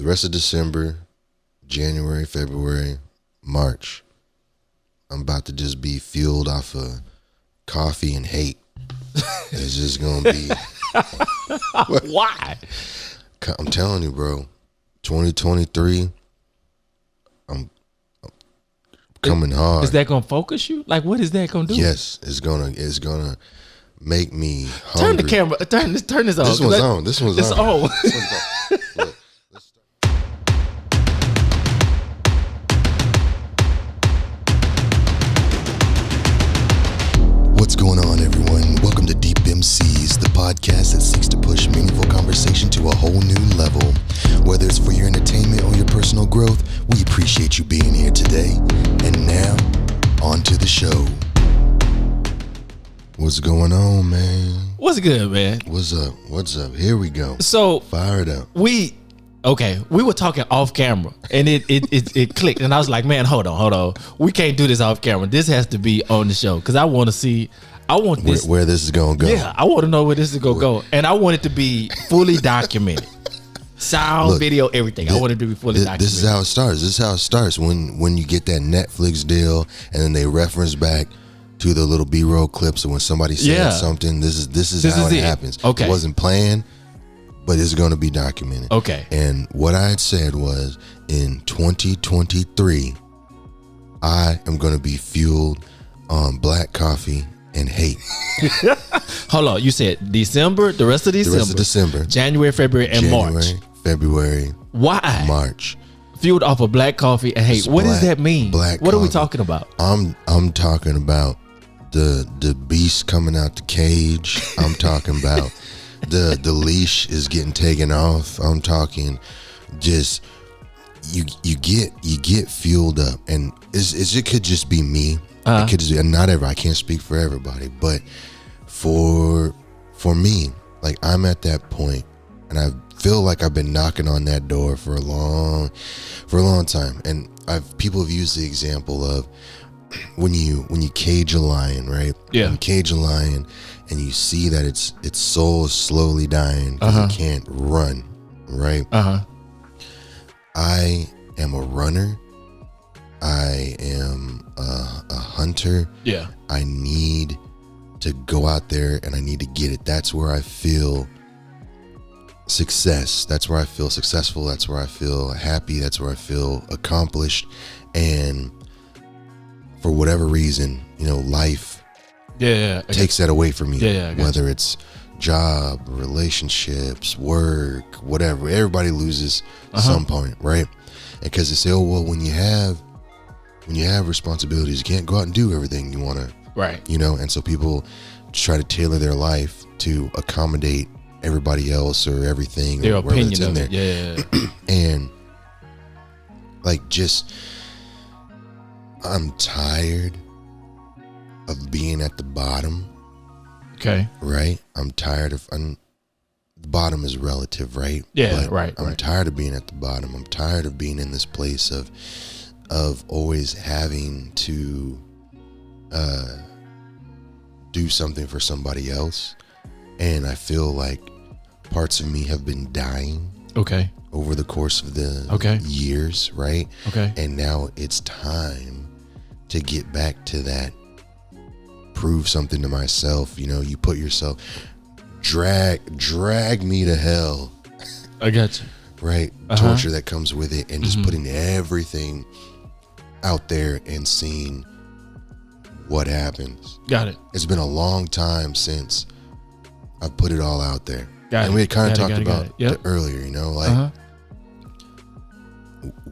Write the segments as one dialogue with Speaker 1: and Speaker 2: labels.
Speaker 1: the rest of December, January, February, March, I'm about to just be fueled off of coffee and hate. It's just gonna be.
Speaker 2: Why?
Speaker 1: I'm telling you, bro. 2023. I'm coming hard.
Speaker 2: Is that gonna focus you? Like, what is that gonna do?
Speaker 1: Yes, it's gonna make me hungry.
Speaker 2: Turn the camera. Turn this on.
Speaker 1: This one's on. This one's
Speaker 2: It's
Speaker 1: on.
Speaker 2: on.
Speaker 1: This one's on. Look, let's start. What's going on, everyone? Welcome to Deep MCs, the podcast that seeks to push meaningful conversation to a whole new level. Whether it's for your entertainment or your personal growth, we appreciate you being here today. And now, on to the show. What's going on, man?
Speaker 2: What's good, man?
Speaker 1: What's up? What's up? Here we go.
Speaker 2: So
Speaker 1: Fire it up.
Speaker 2: we were talking off camera, and it clicked, and I was like, man, hold on, we can't do this off camera. This has to be on the show because I want to see. I want this
Speaker 1: Where this is gonna go.
Speaker 2: Yeah, I want to know where this is gonna go, and I want it to be fully documented. Sound,
Speaker 1: Look,
Speaker 2: video, everything. I want it to be fully documented.
Speaker 1: This is how it starts. This is how it starts when you get that Netflix deal, and then they reference back to the little B-roll clips of when somebody said something. This is how it happens.
Speaker 2: Okay.
Speaker 1: It wasn't planned, but it's going to be documented.
Speaker 2: Okay.
Speaker 1: And what I had said was, in 2023, I am going to be fueled on black coffee and hate.
Speaker 2: Hold on, you said December, the rest of December,
Speaker 1: The rest of December,
Speaker 2: January, February, and March.
Speaker 1: February,
Speaker 2: Why?
Speaker 1: March.
Speaker 2: Fueled off of black coffee and hate.
Speaker 1: It's
Speaker 2: What does
Speaker 1: black-
Speaker 2: that mean?
Speaker 1: black
Speaker 2: What are we
Speaker 1: coffee.
Speaker 2: talking about?
Speaker 1: I'm talking about the beast coming out the cage. I'm talking about the leash is getting taken off. I'm talking just you get fueled up, and it could just be me. It could just, and not I can't speak for everybody, but for me, like, I'm at that point, and I feel like I've been knocking on that door for a long time, and people have used the example of when you cage a lion, right?
Speaker 2: Yeah.
Speaker 1: When you cage a lion and you see that its soul is slowly dying because it can't run, right? I am a runner. I am a hunter.
Speaker 2: Yeah.
Speaker 1: I need to go out there and I need to get it. That's where I feel success. That's where I feel successful. That's where I feel happy. That's where I feel accomplished. And for whatever reason, life takes that away from me.
Speaker 2: Yeah,
Speaker 1: whether it's job, relationships, work, whatever. Everybody loses at some point, right? And because they say, oh, well, when you have responsibilities, you can't go out and do everything you want to.
Speaker 2: Right.
Speaker 1: And so people try to tailor their life to accommodate everybody else or everything,
Speaker 2: Their
Speaker 1: or whatever
Speaker 2: opinion
Speaker 1: that's in
Speaker 2: of
Speaker 1: there.
Speaker 2: it. Yeah.
Speaker 1: And I'm tired of being at the bottom,
Speaker 2: Okay.
Speaker 1: right? I'm tired of, the bottom is relative, right?
Speaker 2: Yeah,
Speaker 1: But
Speaker 2: right.
Speaker 1: I'm tired of being at the bottom. I'm tired of being in this place of always having to do something for somebody else. And I feel like parts of me have been dying
Speaker 2: Okay.
Speaker 1: over the course of the years, right?
Speaker 2: Okay.
Speaker 1: And now it's time to get back to that, prove something to myself. You put yourself, drag me to hell,
Speaker 2: I got you.
Speaker 1: right? Torture that comes with it, and just putting everything out there and seeing what happens.
Speaker 2: Got it.
Speaker 1: It's been a long time since I put it all out there.
Speaker 2: Got
Speaker 1: And
Speaker 2: it.
Speaker 1: we had kind of
Speaker 2: Got it,
Speaker 1: talked
Speaker 2: got it,
Speaker 1: about
Speaker 2: got it.
Speaker 1: it earlier, like,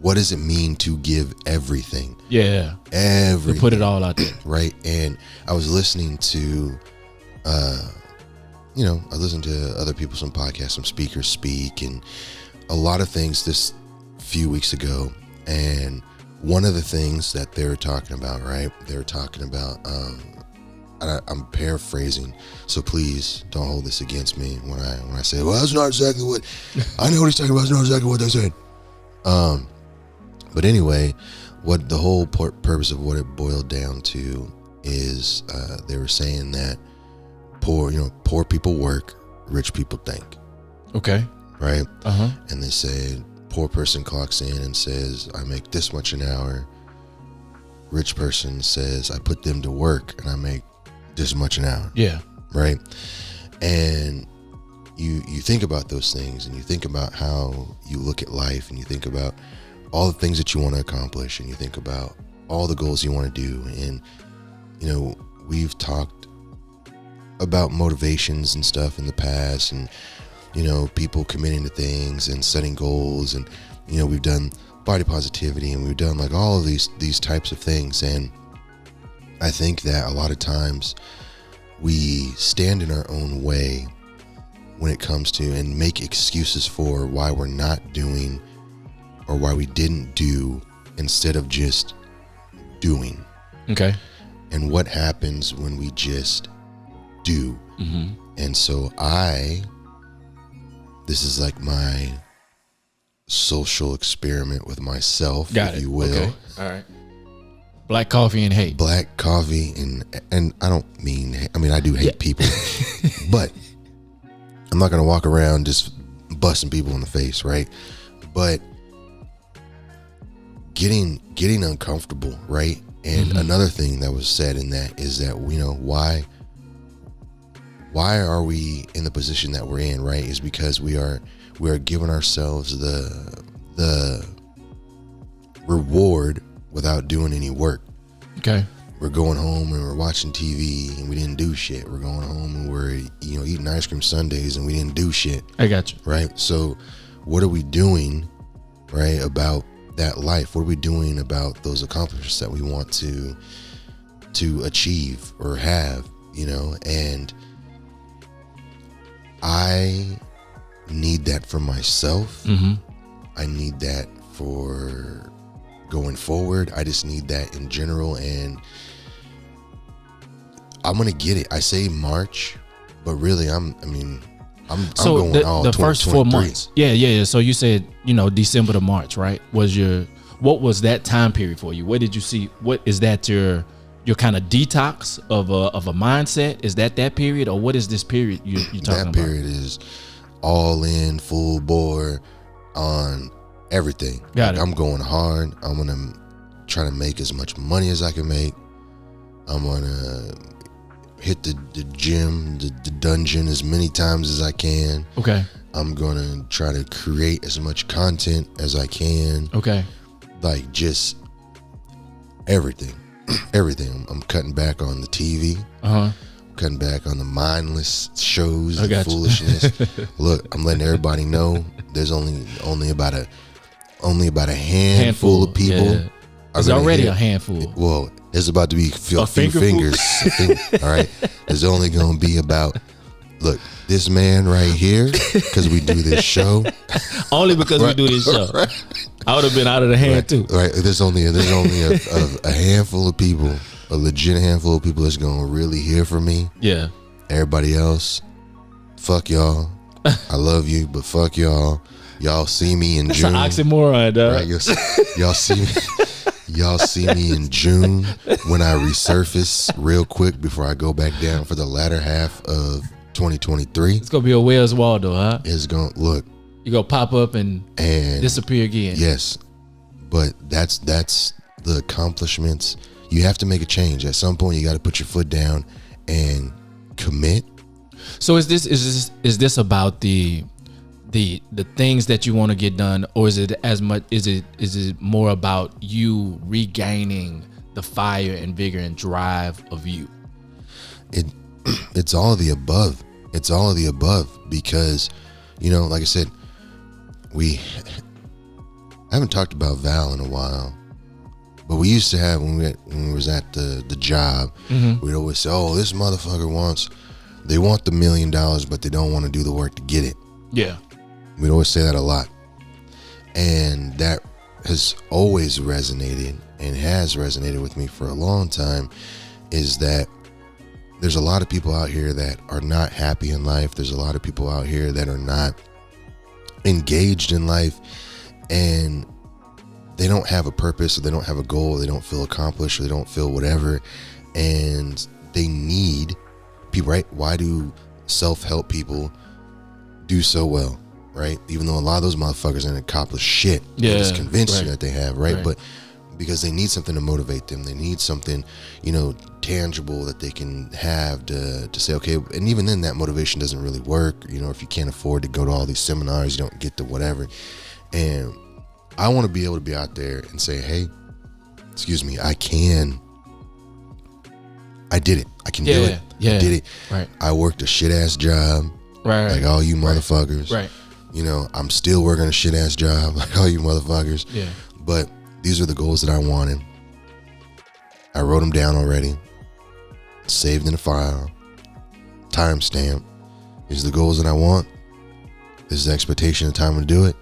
Speaker 1: what does it mean to give everything?
Speaker 2: Yeah.
Speaker 1: Everything.
Speaker 2: To put it all out there.
Speaker 1: Right. And I was listening to, I listened to other people, some podcasts, some speakers speak, and a lot of things this few weeks ago. And one of the things that they were talking about, right? They were talking about, I'm paraphrasing, so please don't hold this against me when I say, well, that's not exactly what I know what he's talking about. That's not exactly what they said. But anyway, what the whole purpose of what it boiled down to is, they were saying that poor people work, rich people think,
Speaker 2: Okay.
Speaker 1: right? And they said poor person clocks in and says, I make this much an hour. Rich person says, I put them to work and I make this much an hour.
Speaker 2: Yeah.
Speaker 1: Right. And you think about those things, and you think about how you look at life, and you think about all the things that you want to accomplish, and you think about all the goals you want to do. And, you know, we've talked about motivations and stuff in the past, and, you know, people committing to things and setting goals. And, you know, we've done body positivity, and we've done like all of these types of things. And I think that a lot of times we stand in our own way when it comes to, and make excuses for why we're not doing, or why we didn't do, instead of just doing.
Speaker 2: Okay.
Speaker 1: And what happens when we just do?
Speaker 2: Mm-hmm.
Speaker 1: And so this is like my social experiment with myself,
Speaker 2: Got
Speaker 1: if
Speaker 2: it.
Speaker 1: you will.
Speaker 2: Okay. All right. Black coffee and hate.
Speaker 1: Black coffee and I don't mean, I mean, I do hate people, but I'm not going to walk around just busting people in the face, right? But getting uncomfortable, right? And another thing that was said in that is that, you know, why are we in the position that we're in, right? Is because we are giving ourselves the reward without doing any work.
Speaker 2: Okay.
Speaker 1: We're going home and we're watching TV and we didn't do shit. We're going home and we're, you know, eating ice cream sundaes and we didn't do shit.
Speaker 2: I got you.
Speaker 1: Right? So what are we doing, right, about that life? What are we doing about those accomplishments that we want to achieve or have, you know? And I need that for myself.
Speaker 2: Mm-hmm.
Speaker 1: I need that for going forward. I just need that in general, and I'm gonna get it. I say March, but really I'm going all
Speaker 2: the first 4 months. Yeah. So you said, you know, December to March, right? What was that time period for you? What did you see? What is that your kind of detox of a mindset? Is that period, or what is this period you're talking about?
Speaker 1: That period is all in, full bore on everything.
Speaker 2: Got it.
Speaker 1: I'm going hard. I'm gonna try to make as much money as I can make. I'm gonna hit the gym, the dungeon as many times as I can.
Speaker 2: Okay.
Speaker 1: I'm gonna try to create as much content as I can.
Speaker 2: Okay.
Speaker 1: Like just everything. Everything. I'm cutting back on the TV. Cutting back on the mindless shows and foolishness. Look, I'm letting everybody know there's only about a handful of people.
Speaker 2: Yeah. It's already a handful.
Speaker 1: Well, it's about to be a few fingers. All right. There's only going to be about, look, this man right here, because we do this show.
Speaker 2: Only because we do this show. Right. I would have been out of the hand too.
Speaker 1: Right. There's only a handful of people, a legit handful of people that's going to really hear from me.
Speaker 2: Yeah. Everybody
Speaker 1: else, fuck y'all. I love you, but fuck y'all. Y'all see me in June.
Speaker 2: That's an oxymoron, dog.
Speaker 1: Right, y'all see me in June when I resurface real quick before I go back down for the latter half of 2023.
Speaker 2: It's gonna be a Where's Waldo, huh?
Speaker 1: It's gonna look.
Speaker 2: You gonna pop up and disappear again.
Speaker 1: Yes, but that's the accomplishments. You have to make a change at some point. You got to put your foot down and commit.
Speaker 2: So is this about the things that you want to get done, or is it more about you regaining the fire and vigor and drive of you?
Speaker 1: It's all of the above. It's all of the above, because, you know, like I said, I haven't talked about Val in a while, but we used to have, when we was at the job, we'd always say, oh, this motherfucker they want the $1 million, but they don't want to do the work to get it.
Speaker 2: Yeah.
Speaker 1: We'd always say that a lot. And that has always resonated and has resonated with me for a long time, is that there's a lot of people out here that are not happy in life. There's a lot of people out here that are not engaged in life, and they don't have a purpose, or they don't have a goal, or they don't feel accomplished, or they don't feel whatever, and they need people, right? Why do self-help people do so well? right? Even though a lot of those motherfuckers ain't accomplished shit.
Speaker 2: Yeah,
Speaker 1: They just convince
Speaker 2: right.
Speaker 1: you that they have, right?
Speaker 2: Right.
Speaker 1: But because they need something to motivate them. They need something, tangible that they can have to say, okay, and even then that motivation doesn't really work. If you can't afford to go to all these seminars, you don't get to whatever. And I want to be able to be out there and say, hey, excuse me, I did it. I can do it.
Speaker 2: Yeah.
Speaker 1: I did it.
Speaker 2: Right.
Speaker 1: I worked a shit ass job.
Speaker 2: Right.
Speaker 1: Like all you motherfuckers.
Speaker 2: Right.
Speaker 1: I'm still working a shit ass job like all you motherfuckers.
Speaker 2: Yeah.
Speaker 1: But these are the goals that I wanted. I wrote them down already. Saved in a file. Timestamp. These are the goals that I want. This is the expectation of time to do it.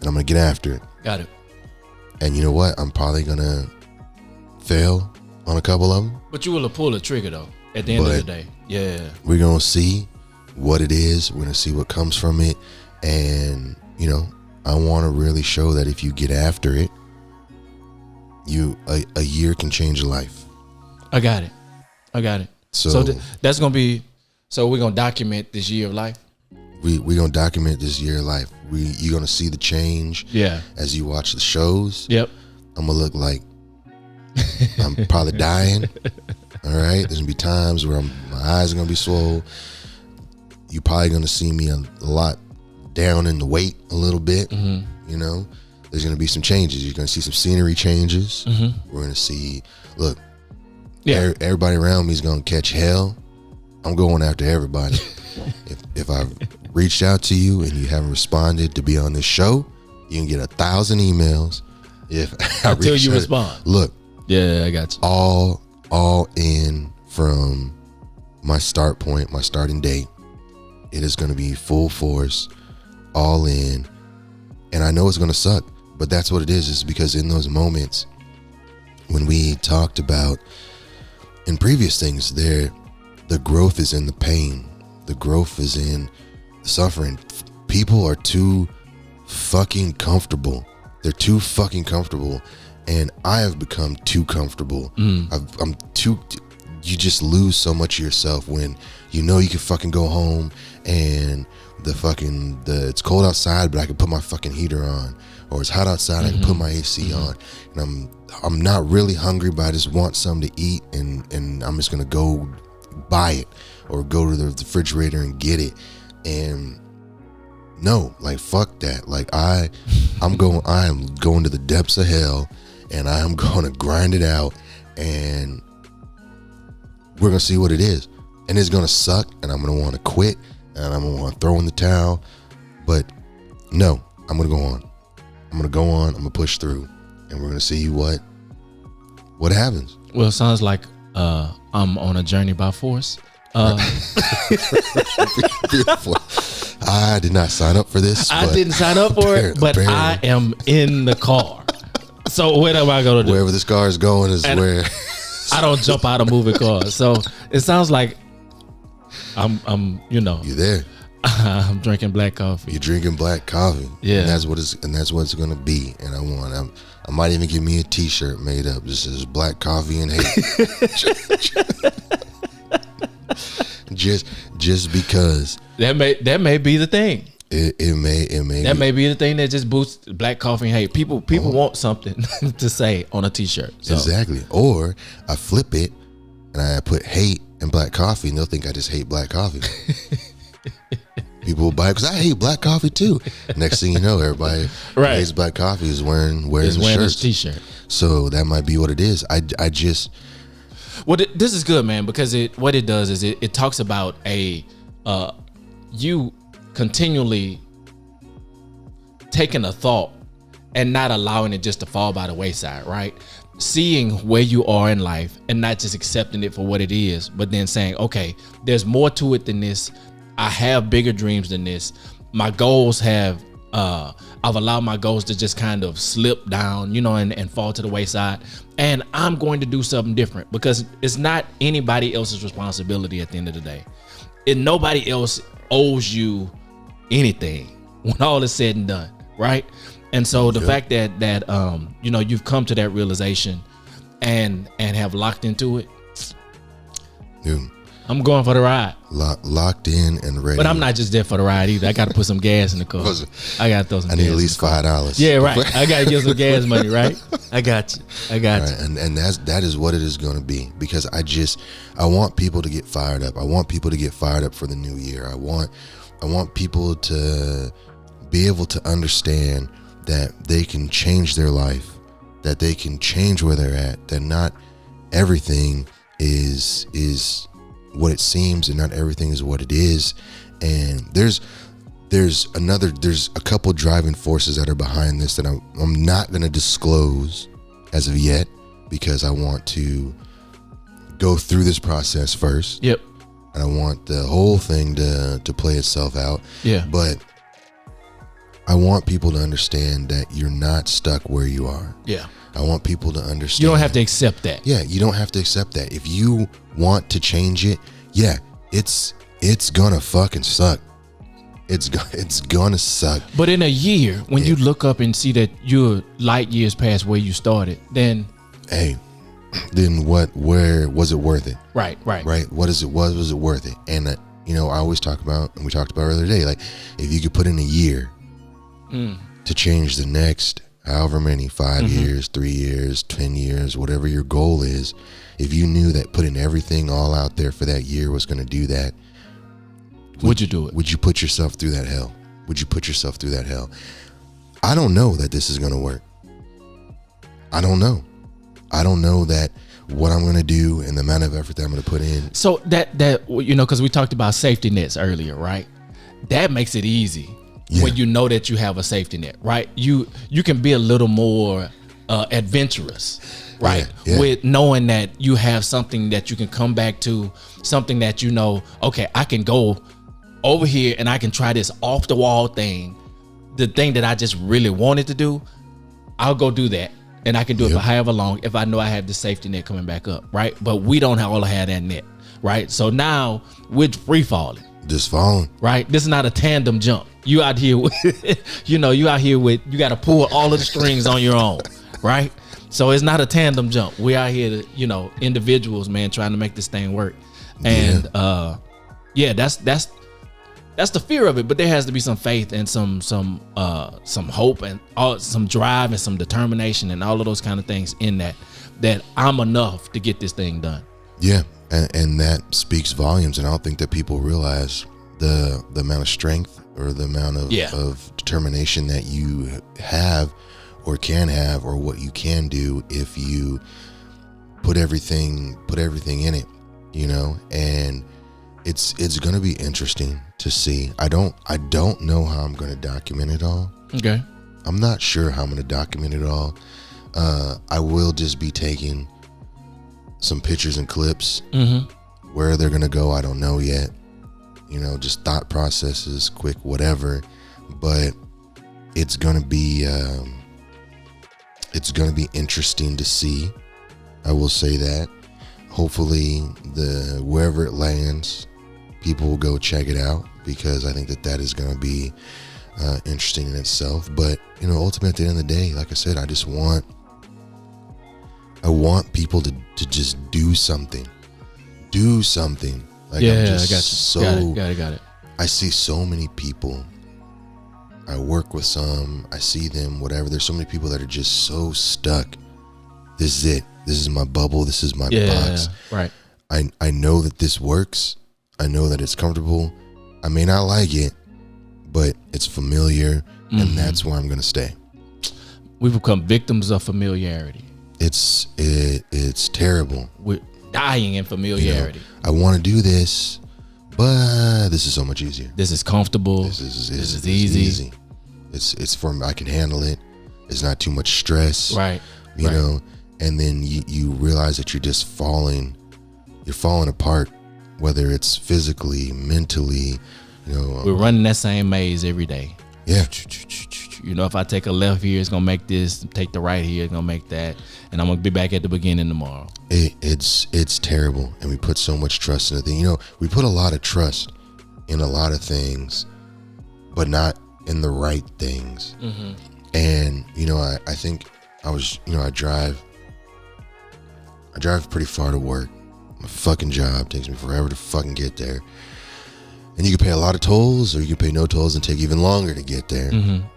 Speaker 1: And I'm going to get after it.
Speaker 2: Got it.
Speaker 1: And you know what? I'm probably going to fail on a couple of them.
Speaker 2: But you will pull the trigger though. At the end of the day. Yeah.
Speaker 1: We're going to see what it is. We're going to see what comes from it. And, I want to really show that if you get after it, a year can change your life.
Speaker 2: I got it.
Speaker 1: So
Speaker 2: that's going to be, so we're going to document this year of life.
Speaker 1: We're going to document this year of life. You're going to see the change.
Speaker 2: Yeah.
Speaker 1: As you watch the shows.
Speaker 2: Yep.
Speaker 1: I'm going to look like I'm probably dying. All right. There's going to be times where my eyes are going to be swole. You're probably going to see me a lot down in the weight a little bit.
Speaker 2: Mm-hmm.
Speaker 1: There's going to be some changes. You're going to see some scenery changes.
Speaker 2: Mm-hmm.
Speaker 1: We're going to see, look,
Speaker 2: Yeah.
Speaker 1: everybody around me is going to catch hell. I'm going after everybody. if I've reached out to you and you haven't responded to be on this show, you can get 1,000 emails. If
Speaker 2: Until you respond.
Speaker 1: Look.
Speaker 2: Yeah, I got you.
Speaker 1: All in from my start point, my starting date. It is going to be full force, all in. And I know it's going to suck, but that's what it is. It's because in those moments when we talked about in previous things, the growth is in the pain. The growth is in the suffering. People are too fucking comfortable. They're too fucking comfortable. And I have become too comfortable. I'm too. You just lose so much of yourself when you can fucking go home and it's cold outside, but I can put my fucking heater on, or it's hot outside, I can put my AC on, and I'm not really hungry, but I just want something to eat, and I'm just gonna go buy it or go to the refrigerator and get it. And no, like fuck that. Like I am going to the depths of hell, and I am going to grind it out, and we're going to see what it is. And it's going to suck, and I'm going to want to quit, and I'm going to want to throw in the towel. But no, I'm going to go on. I'm going to go on. I'm going to push through, and we're going to see what happens.
Speaker 2: Well, it sounds like I'm on a journey by force.
Speaker 1: Beautiful. I did not sign up for this.
Speaker 2: I didn't sign up for it, but I am in the car. So what am I going to do?
Speaker 1: Wherever this car is going is where.
Speaker 2: I don't jump out of moving cars. So it sounds like I'm
Speaker 1: you're there.
Speaker 2: I'm drinking black coffee.
Speaker 1: You're drinking black coffee.
Speaker 2: Yeah.
Speaker 1: And that's what it's going to be. And I might even give me a t-shirt made up. This is black coffee and hate. just because.
Speaker 2: That may be the thing.
Speaker 1: It may
Speaker 2: that may be the thing that just boosts black coffee and hate. People want something to say on a t-shirt. So.
Speaker 1: Exactly. Or I flip it and I put hate and black coffee, and they'll think I just hate black coffee. People will buy it because I hate black coffee too. Next thing you know, everybody who hates black coffee is wearing the shirts.
Speaker 2: a t-shirt.
Speaker 1: So that might be what it is. I just.
Speaker 2: Well, this is good, man, because what it does is it talks about you continually taking a thought and not allowing it just to fall by the wayside, right? Seeing where you are in life and not just accepting it for what it is, but then saying, okay, there's more to it than this. I have bigger dreams than this. My goals have, I've allowed my goals to just kind of slip down, and fall to the wayside. And I'm going to do something different because it's not anybody else's responsibility at the end of the day. And nobody else owes you anything when all is said and done, right? And so the fact that you've come to that realization and have locked into it.
Speaker 1: Dude,
Speaker 2: I'm going for the ride.
Speaker 1: Locked in and ready.
Speaker 2: But I'm not just there for the ride either. I got to put some gas in the car. I got to throw some.
Speaker 1: I need at least $5.
Speaker 2: Yeah, right. I got to get some gas money, right? I got you. I got you.
Speaker 1: And that is what it is going to be, because I want people to get fired up. I want people to get fired up for the new year. I want people to be able to understand that they can change their life, that they can change where they're at, that not everything is what it seems and not everything is what it is. And there's a couple driving forces that are behind this that I'm not going to disclose as of yet, because I want to go through this process first.
Speaker 2: Yep.
Speaker 1: And I want the whole thing to play itself out.
Speaker 2: Yeah.
Speaker 1: But I want people to understand that you're not stuck where you are.
Speaker 2: Yeah.
Speaker 1: I want people to understand.
Speaker 2: You don't have to accept that.
Speaker 1: Yeah, you don't have to accept that. If you want to change it, yeah, it's gonna fucking suck. It's gonna suck.
Speaker 2: But in a year, when you look up and see that you're light years past where you started, then
Speaker 1: then where was it worth it?
Speaker 2: Right.
Speaker 1: Was it worth it? And I always talk about, and we talked about earlier today, like, if you could put in a year to change the next however many, 5 years, 3 years, 10 years, whatever your goal is, if you knew that putting everything all out there for that year was going to do that,
Speaker 2: would you do it?
Speaker 1: Would you put yourself through that hell? I don't know that this is going to work. I don't know that what I'm going to do and the amount of effort that I'm going to put in.
Speaker 2: So that because we talked about safety nets earlier, right? That makes it easy. Yeah. When you know that you have a safety net, right? You can be a little more adventurous, right? Yeah. With knowing that you have something that you can come back to, something that okay, I can go over here and I can try this off the wall thing, the thing that I just really wanted to do. I'll go do that, and I can do it for however long if I know I have the safety net coming back up, right? But we don't all have that net, right? So now we're free falling.
Speaker 1: Just falling.
Speaker 2: Right? This is not a tandem jump. You out here with, you got to pull all of the strings on your own, right? So it's not a tandem jump. We out here to, individuals, man, trying to make this thing work. And that's the fear of it. But there has to be some faith and some hope and some drive and some determination and all of those kind of things in that I'm enough to get this thing done.
Speaker 1: Yeah. And that speaks volumes, and I don't think that people realize the amount of strength or the amount of determination that you have or can have, or what you can do if you put everything in it, and it's going to be interesting to see. I don't know how I'm going to document it all.
Speaker 2: Okay.
Speaker 1: I'm not sure how I'm going to document it all. I will just be taking some pictures and clips. Where they're gonna go, I don't know yet. Just thought processes, quick whatever. But it's gonna be interesting to see. I will say that. Hopefully, wherever it lands, people will go check it out, because I think that is gonna be interesting in itself. But ultimately, at the end of the day, like I said, I want people to just do something. Like,
Speaker 2: yeah,
Speaker 1: I'm just
Speaker 2: I got you. Got it.
Speaker 1: I see so many people. I work with some. I see them. Whatever. There's so many people that are just so stuck. This is it. This is my bubble. This is my box.
Speaker 2: Right.
Speaker 1: I know that this works. I know that it's comfortable. I may not like it, but it's familiar, and that's where I'm gonna stay.
Speaker 2: We become victims of familiarity.
Speaker 1: It's terrible.
Speaker 2: We're dying in familiarity.
Speaker 1: I want to do this, but this is so much easier.
Speaker 2: This is comfortable. This is easy.
Speaker 1: It's for I can handle it. It's not too much stress.
Speaker 2: Right.
Speaker 1: You know, and then you realize that you're just falling apart, whether it's physically, mentally.
Speaker 2: We're running that same maze every day.
Speaker 1: Yeah.
Speaker 2: If I take a left here, it's gonna make this. Take the right here, it's gonna make that, and I'm gonna be back at the beginning tomorrow.
Speaker 1: It's terrible, and we put so much trust in the thing. We put a lot of trust in a lot of things, but not in the right things. And I think I drive pretty far to work. My fucking job takes me forever to fucking get there. And you can pay a lot of tolls, or you can pay no tolls and take even longer to get there.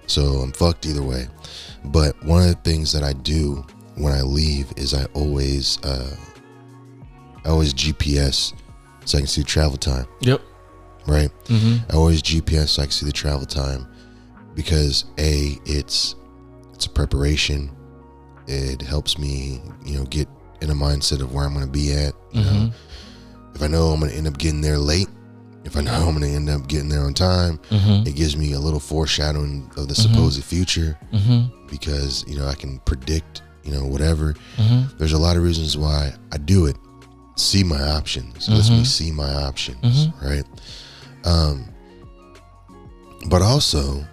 Speaker 1: So I'm fucked either way. But one of the things that I do when I leave is I always GPS so I can see travel time.
Speaker 2: Yep.
Speaker 1: Right? I always GPS so I can see the travel time, because it's a preparation. It helps me, get in a mindset of where I'm going to be at. You know, if I know I'm going to end up getting there late, if I know I'm going to end up getting there on time, it gives me a little foreshadowing of the supposed future, because, I can predict, whatever. There's a lot of reasons why I do it. See my options. It lets me see my options, right? But also,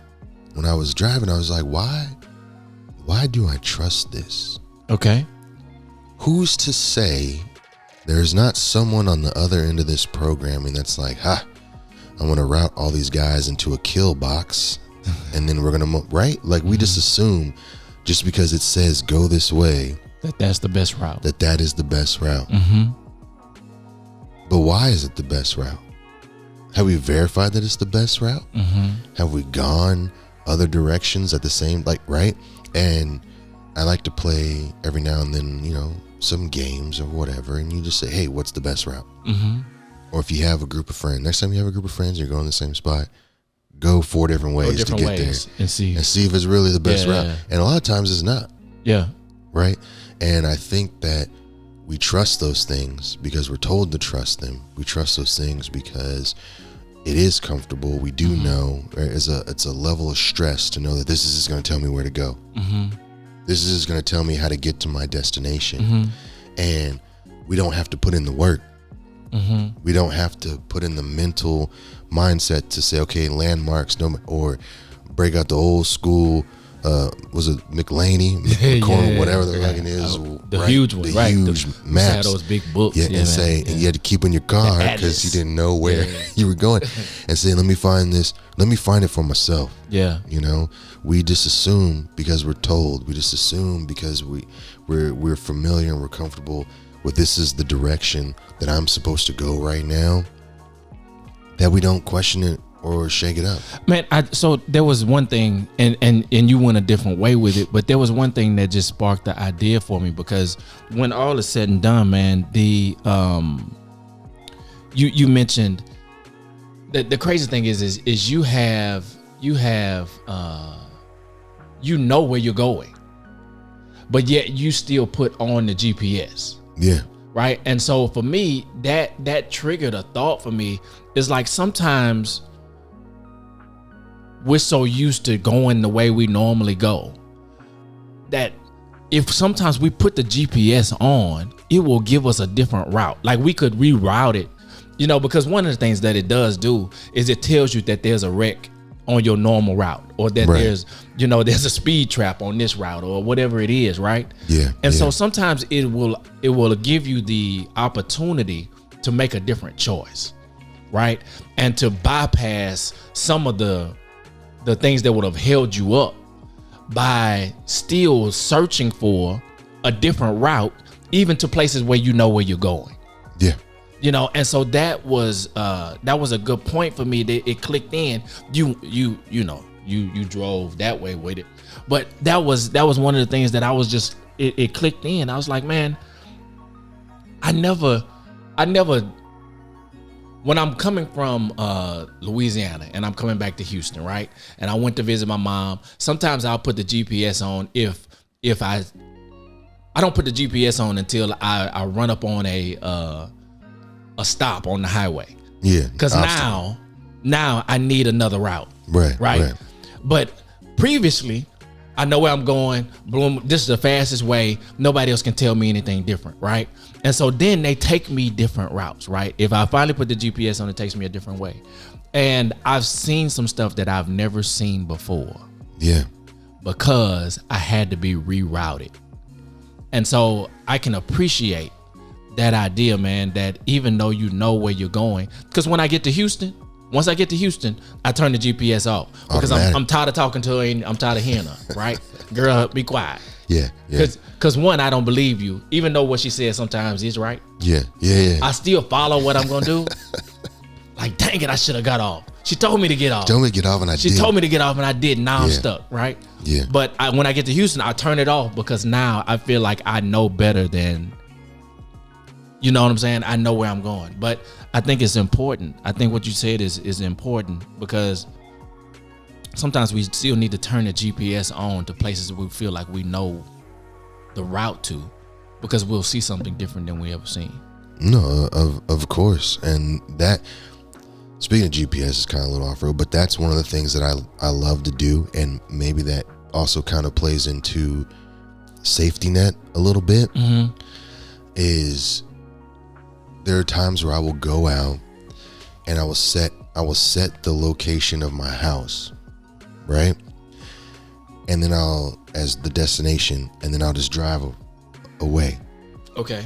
Speaker 1: when I was driving, I was like, why do I trust this?
Speaker 2: Okay.
Speaker 1: Who's to say there's not someone on the other end of this programming that's like, I'm going to route all these guys into a kill box, and then we're going to, right? Like, we just assume, just because it says go this way,
Speaker 2: that's the best route.
Speaker 1: that is the best route. But why is it the best route? Have we verified that it's the best route? Have we gone other directions at the same, right? And I like to play every now and then, some games or whatever, and you just say, hey, what's the best route? Or if you have a group of friends, next time you have a group of friends, you're going the same spot, go 4 different ways to get there
Speaker 2: and see
Speaker 1: if it's really the best route. And a lot of times it's not.
Speaker 2: Yeah.
Speaker 1: Right? And I think that we trust those things because we're told to trust them. We trust those things because it is comfortable. We do know it's a level of stress to know that this is just going to tell me where to go. This is just going to tell me how to get to my destination. And we don't have to put in the work. We don't have to put in the mental mindset to say, okay, landmarks, or break out the old school, was it McLaney, McCormick, whatever the fucking is,
Speaker 2: the huge one,
Speaker 1: the huge maps,
Speaker 2: those big books,
Speaker 1: and you had to keep in your car because you didn't know where you were going, and say, let me find it for myself. We just assume because we're told. We just assume because we're familiar and we're comfortable with this is the direction that I'm supposed to go right now, that we don't question it or shake it up.
Speaker 2: Man, so there was one thing, and you went a different way with it, but there was one thing that just sparked the idea for me, because when all is said and done, man, the you mentioned that the crazy thing is you know where you're going, but yet you still put on the GPS.
Speaker 1: Yeah.
Speaker 2: Right. And so for me, that triggered a thought for me. It's like sometimes we're so used to going the way we normally go that if sometimes we put the GPS on, it will give us a different route. Like we could reroute it, because one of the things that it does do is it tells you that there's a wreck on your normal route, or that there's a speed trap on this route, or whatever it is, right?
Speaker 1: Yeah.
Speaker 2: And so sometimes it will give you the opportunity to make a different choice, right? And to bypass some of the things that would have held you up by still searching for a different route, even to places where you know where you're going.
Speaker 1: Yeah.
Speaker 2: And so that was a good point for me. That it clicked in. You drove that way with it, but that was one of the things that I was just it clicked in. I was like, man, I never. When I'm coming from Louisiana and I'm coming back to Houston, right? And I went to visit my mom. Sometimes I'll put the GPS on if I don't put the GPS on until I run up on a stop on the highway.
Speaker 1: Yeah.
Speaker 2: Because now I need another route.
Speaker 1: Right.
Speaker 2: But previously, I know where I'm going. Boom, this is the fastest way. Nobody else can tell me anything different, right? And so then they take me different routes, right? If I finally put the GPS on, it takes me a different way. And I've seen some stuff that I've never seen before.
Speaker 1: Yeah.
Speaker 2: Because I had to be rerouted. And so I can appreciate that idea, man, that even though you know where you're going, because once I get to Houston, I turn the GPS off because I'm tired of talking to her and I'm tired of hearing her, right? Girl, be quiet.
Speaker 1: Yeah. Yeah.
Speaker 2: Cause one, I don't believe you, even though what she said sometimes is right.
Speaker 1: Yeah. Yeah.
Speaker 2: I still follow what I'm gonna do. Like, dang it, I should have got off. She told me to get off.
Speaker 1: Told me to get off, and I
Speaker 2: She
Speaker 1: did.
Speaker 2: told me to get off, and I did. Now I'm
Speaker 1: Yeah.
Speaker 2: stuck, right?
Speaker 1: Yeah.
Speaker 2: But when I get to Houston, I turn it off because now I feel like I know better than, you know what I'm saying? I know where I'm going. But I think it's important. I think what you said is important because sometimes we still need to turn the GPS on to places that we feel like we know the route to, because we'll see something different than we ever seen.
Speaker 1: No, of course, and that. Speaking of GPS, is kind of a little off road, but that's one of the things that I love to do, and maybe that also kind of plays into safety net a little bit.
Speaker 2: Mm-hmm.
Speaker 1: Is there are times where I will go out and I will set the location of my house, right, and then I'll as the destination, and then I'll just drive away.
Speaker 2: Okay.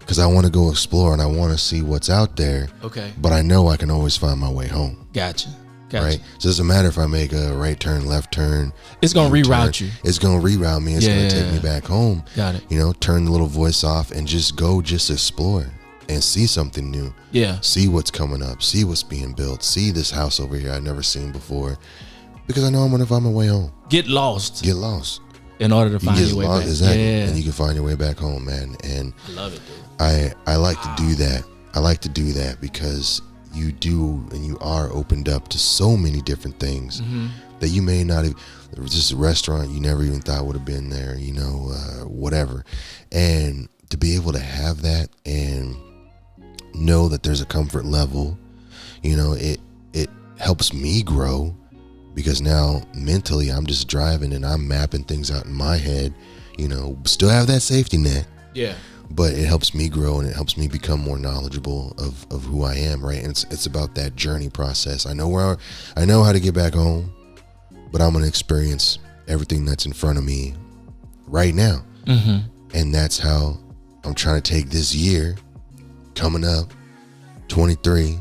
Speaker 1: Because I want to go explore and I want to see what's out there.
Speaker 2: Okay.
Speaker 1: But I know I can always find my way home.
Speaker 2: Gotcha.
Speaker 1: Right? So it doesn't matter if I make a right turn, left turn.
Speaker 2: It's going to reroute you.
Speaker 1: It's going to reroute me. It's going to take me back home.
Speaker 2: Got it.
Speaker 1: You know, turn the little voice off and just explore and see something new.
Speaker 2: Yeah.
Speaker 1: See what's coming up. See what's being built. See this house over here I've never seen before. Because I know I'm going to find my way home.
Speaker 2: Get lost.
Speaker 1: Get lost.
Speaker 2: In order to find your way back.
Speaker 1: Exactly.
Speaker 2: Yeah.
Speaker 1: And you can find your way back home, man. And
Speaker 2: I love it, dude.
Speaker 1: I like to do that. I like to do that because you do and you are opened up to so many different things that you may not have. There was just a restaurant you never even thought would have been there, you know, whatever. And to be able to have that and know that there's a comfort level, you know, it helps me grow because now mentally I'm just driving and I'm mapping things out in my head, you know, still have that safety net.
Speaker 2: Yeah.
Speaker 1: But it helps me grow and it helps me become more knowledgeable of who I am, right? And it's about that journey process. I know how to get back home, but I'm gonna experience everything that's in front of me right now.
Speaker 2: Mm-hmm.
Speaker 1: And that's how I'm trying to take this year coming up, 23,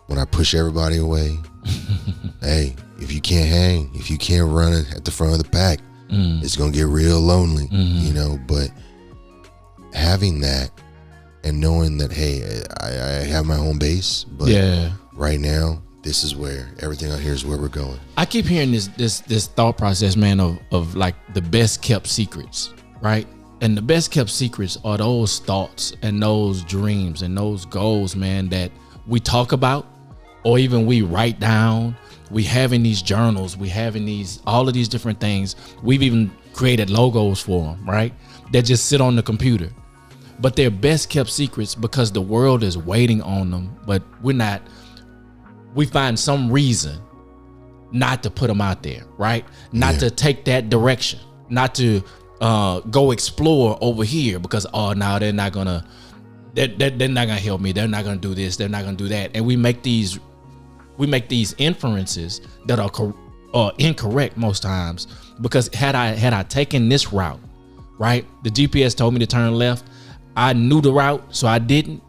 Speaker 1: when I push everybody away. Hey, if you can't hang, if you can't run at the front of the pack, it's gonna get real lonely, you know, but having that and knowing that, hey, I have my home base, but right now this is where everything out here is where we're going.
Speaker 2: I keep hearing this thought process, man, of like the best kept secrets, right? And the best kept secrets are those thoughts and those dreams and those goals, man, that we talk about or even we write down. We have in these journals, we have in all of these different things. We've even created logos for them, right? That just sit on the computer. But they're best kept secrets because the world is waiting on them, but we find some reason not to put them out there, right? Not to take that direction, not to go explore over here because, now they're not gonna help me. They're not gonna do this. They're not gonna do that. And we make these inferences that are incorrect most times, because had I taken this route, right? The GPS told me to turn left. I knew the route, so I didn't.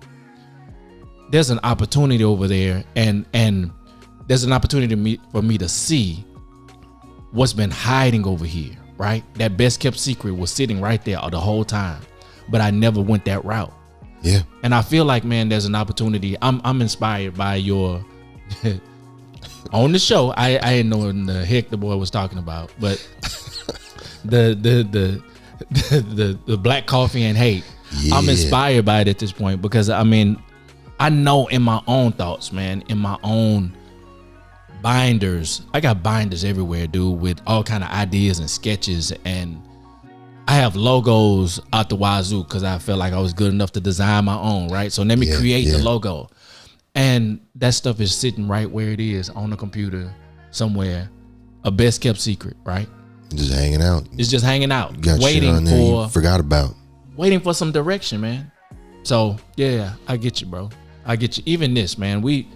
Speaker 2: There's an opportunity over there, and there's an opportunity for me to see what's been hiding over here, right? That best kept secret was sitting right there the whole time, but I never went that route.
Speaker 1: Yeah.
Speaker 2: And I feel like, man, there's an opportunity. I'm inspired by your on the show. I didn't know what the heck the boy was talking about, but the black coffee and hate. Yeah. I'm inspired by it at this point because I mean, I know in my own thoughts, man, in my own binders, I got binders everywhere, dude, with all kind of ideas and sketches, and I have logos out the wazoo because I felt like I was good enough to design my own, right? So let me create the logo, and that stuff is sitting right where it is on the computer somewhere, a best kept secret, right?
Speaker 1: Just hanging out.
Speaker 2: It's just hanging out,
Speaker 1: waiting for, forgot about.
Speaker 2: Waiting for some direction, man. So yeah, I get you, bro. I get you. Even this, man, we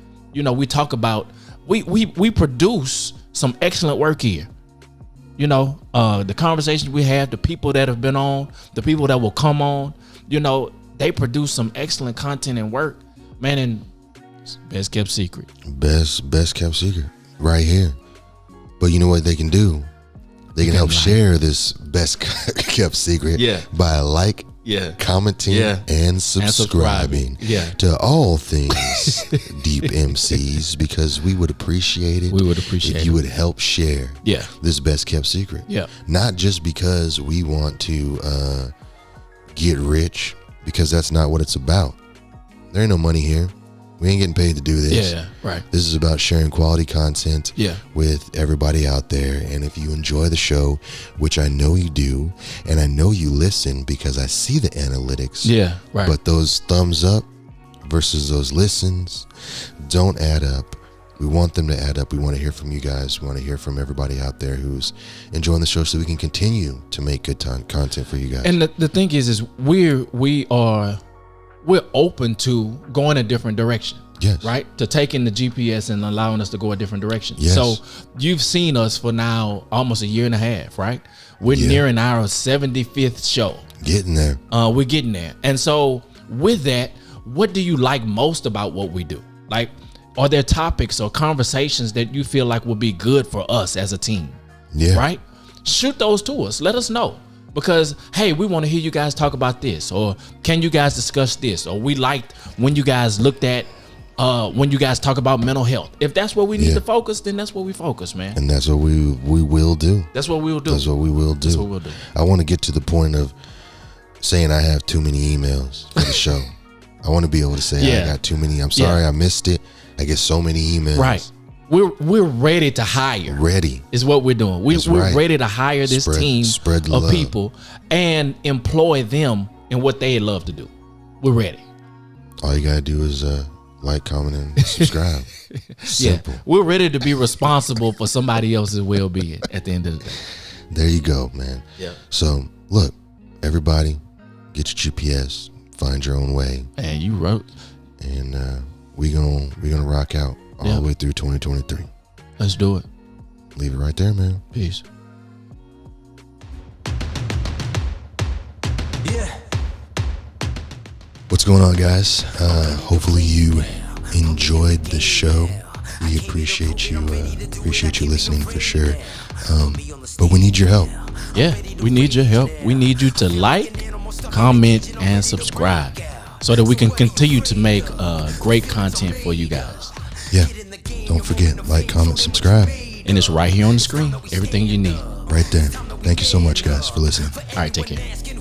Speaker 2: talk about, we produce some excellent work here. You know, the conversations we have, the people that have been on, the people that will come on, you know, they produce some excellent content and work, man. And best kept secret.
Speaker 1: Best kept secret right here. But you know what they can do? They can help share this best kept secret by commenting, and subscribing to all things Deep MCs, because we would appreciate it. If you would help share this best kept secret. Not just because we want to get rich, because that's not what it's about. There ain't no money here. We ain't getting paid to do this. This is about sharing quality content with everybody out there. And if you enjoy the show, which I know you do, and I know you listen because I see the analytics. But those thumbs up versus those listens don't add up. We want them to add up. We want to hear from you guys. We want to hear from everybody out there who's enjoying the show, so we can continue to make good content for you guys.
Speaker 2: And the thing is we're open to going a different direction. Right? To taking the GPS and allowing us to go a different direction. So you've seen us for now almost a year and a half, right? We're nearing our 75th show.
Speaker 1: Getting there.
Speaker 2: We're getting there. And so with that, what do you like most about what we do? Like, are there topics or conversations that you feel like would be good for us as a team? Right? Shoot those to us. Let us know. Because, hey, we want to hear you guys talk about this, or can you guys discuss this? Or we liked when you guys looked at, when you guys talk about mental health. If that's where we need to focus, then that's where we focus, man.
Speaker 1: And that's what we will do.
Speaker 2: That's what we will do.
Speaker 1: That's what we will do.
Speaker 2: That's what we'll do.
Speaker 1: I want to get to the point of saying I have too many emails for the show. I want to be able to say I got too many. I'm sorry I missed it. I get so many emails.
Speaker 2: Right. We're ready to hire.
Speaker 1: Ready
Speaker 2: is what we're doing. We're ready to hire this team of people and employ them in what they love to do. We're ready.
Speaker 1: All you gotta do is like, comment, and subscribe. Simple.
Speaker 2: We're ready to be responsible for somebody else's well-being at the end of the day.
Speaker 1: There you go, man. So look, everybody, get your GPS, find your own way.
Speaker 2: And you wrote.
Speaker 1: And we gonna rock out all the way through 2023.
Speaker 2: Let's do it.
Speaker 1: Leave it right there, man.
Speaker 2: Peace.
Speaker 1: What's going on, guys? Hopefully you enjoyed the show. We appreciate you listening for sure. But we need your help.
Speaker 2: We need your help. We need you to like, comment, and subscribe so that we can continue to make great content for you guys.
Speaker 1: Don't forget, like, comment, subscribe.
Speaker 2: And it's right here on the screen. Everything you need.
Speaker 1: Right there. Thank you so much, guys, for listening.
Speaker 2: All right, take care.